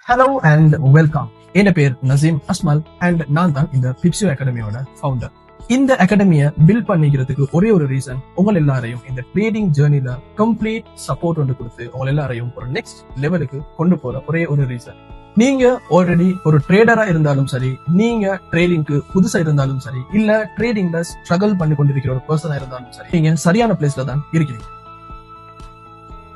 Hello and welcome. என் பேர் Naseem Asmal and நான் தான் இந்த பிப்சியோ அகாடமியோட ஃபவுண்டர். இந்த அகாடமியை பில்ட் பண்ணிக்கிறதுக்கு ஒரே ஒரு ரீசன், உங்க எல்லாரையும் இந்த ட்ரேடிங் ஜேர்னில கம்ப்ளீட் சப்போர்ட் வந்து கொடுத்து உங்க எல்லாரையும் ஒரு நெக்ஸ்ட் லெவலுக்கு கொண்டு போற ஒரே ஒரு ரீசன். நீங்க ஆல்ரெடி ஒரு ட்ரேடரா இருந்தாலும் சரி, நீங்க ட்ரேடிங்க்கு புதுசா இருந்தாலும் சரி, இல்ல ட்ரேடிங்ல ஸ்ட்ரகிள் பண்ணி கொண்டிருக்கிற ஒரு பர்சனா இருந்தாலும் சரி, நீங்க சரியான பிளேஸ்ல தான் இருக்கீங்க.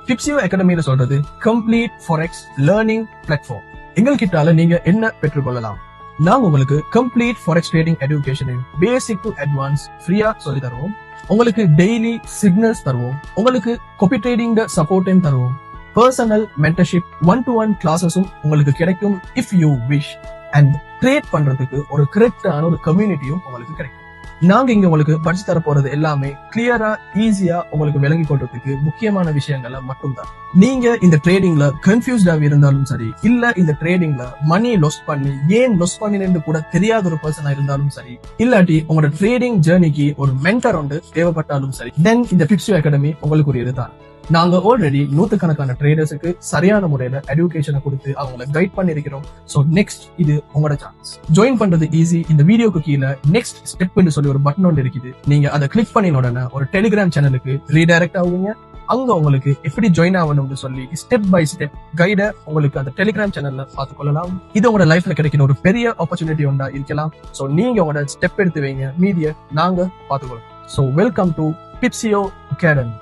பிப்சியோ அகாடமியில சொல்றது கம்ப்ளீட் ஃபாரெக்ஸ் லேர்னிங் பிளாட்ஃபார்ம். எங்ககிட்டால நீங்க என்ன பெற்றுக்கொள்ளலாம்? நாங்க உங்களுக்கு கம்ப்ளீட் ஃபாரெக்ஸ் ட்ரேடிங் எஜுகேஷனை பேசிக் டு அட்வான்ஸ் ஃப்ரீயா சொல்லி தருவோம். உங்களுக்கு டெய்லி சிக்னல்ஸ் தருவோம். உங்களுக்கு காப்பி ட்ரேடிங் சப்போர்ட்டையும் தருவோம். பர்சனல் மென்டர்ஷிப் 1-to-1 கிளாஸஸும் உங்களுக்கு கிடைக்கும் if you wish. And trade பண்றதுக்கு ஒரு கரெக்டான ஒரு கம்யூனிட்டியும் உங்களுக்கு கிடைக்கும். நாங்க இங்க உங்களுக்கு படிச்சு தர போறது எல்லாமே கிளியரா ஈஸியா உங்களுக்கு விளங்கி கொள்றதுக்கு முக்கியமான விஷயங்களை மட்டும்தான். நீங்க இந்த ட்ரேடிங்ல கன்ஃபியூஸ்டா இருந்தாலும் சரி, இல்ல இந்த ட்ரேடிங்ல மணி லாஸ் பண்ணி ஏன் லாஸ் பண்ணினு கூட தெரியாத ஒரு பர்சனா இருந்தாலும் சரி, இல்லாட்டி உங்களோட ட்ரேடிங் ஜேர்னிக்கு ஒரு மென்டர் ஒன்று தேவைப்பட்டாலும் சரி, தென் இந்த பிப்சியோ அகாடமி உங்களுக்கு ஒரு இதுதான். நாங்க ஆல்ரெடி நூத்துக்கணக்கான ட்ரேடர்ஸுக்கு சரியான முறையில எஜுகேஷனை கொடுத்து அவங்களை கைட் பண்ணிருக்கிறோம். சோ நெக்ஸ்ட் இது உங்களோட சான்ஸ். ஜாயின் பண்றது ஈஸி. இந்த வீடியோக்கு கீழே நெக்ஸ்ட் ஸ்டெப் சொல்லி ஒரு பட்டன் ஒன்று இருக்குது. நீங்க அதை கிளிக் பண்ணின உடனே ஒரு டெலிகிராம் சேனலுக்கு ரீடைரக்ட் ஆகுவீங்க. அங்க உங்களுக்கு எப்படி ஜாயின் ஆகணும்னு சொல்லி ஸ்டெப் பை ஸ்டெப் கைட உங்களுக்கு அந்த டெலிகிராம் சேனல்ல பார்த்துக்கொள்ளலாம். இது உங்களோட லைஃப்ல கிடைக்கிற ஒரு பெரிய ஆப்பர்ச்சுனிட்டி ஒன்றா இருக்கலாம். சோ நீங்க உங்களோட ஸ்டெப் எடுத்து வைங்க, மீதியை நாங்க பார்த்துக்கொள்ளலாம். சோ வெல்கம் டு பிப்சியோ அகாடமி.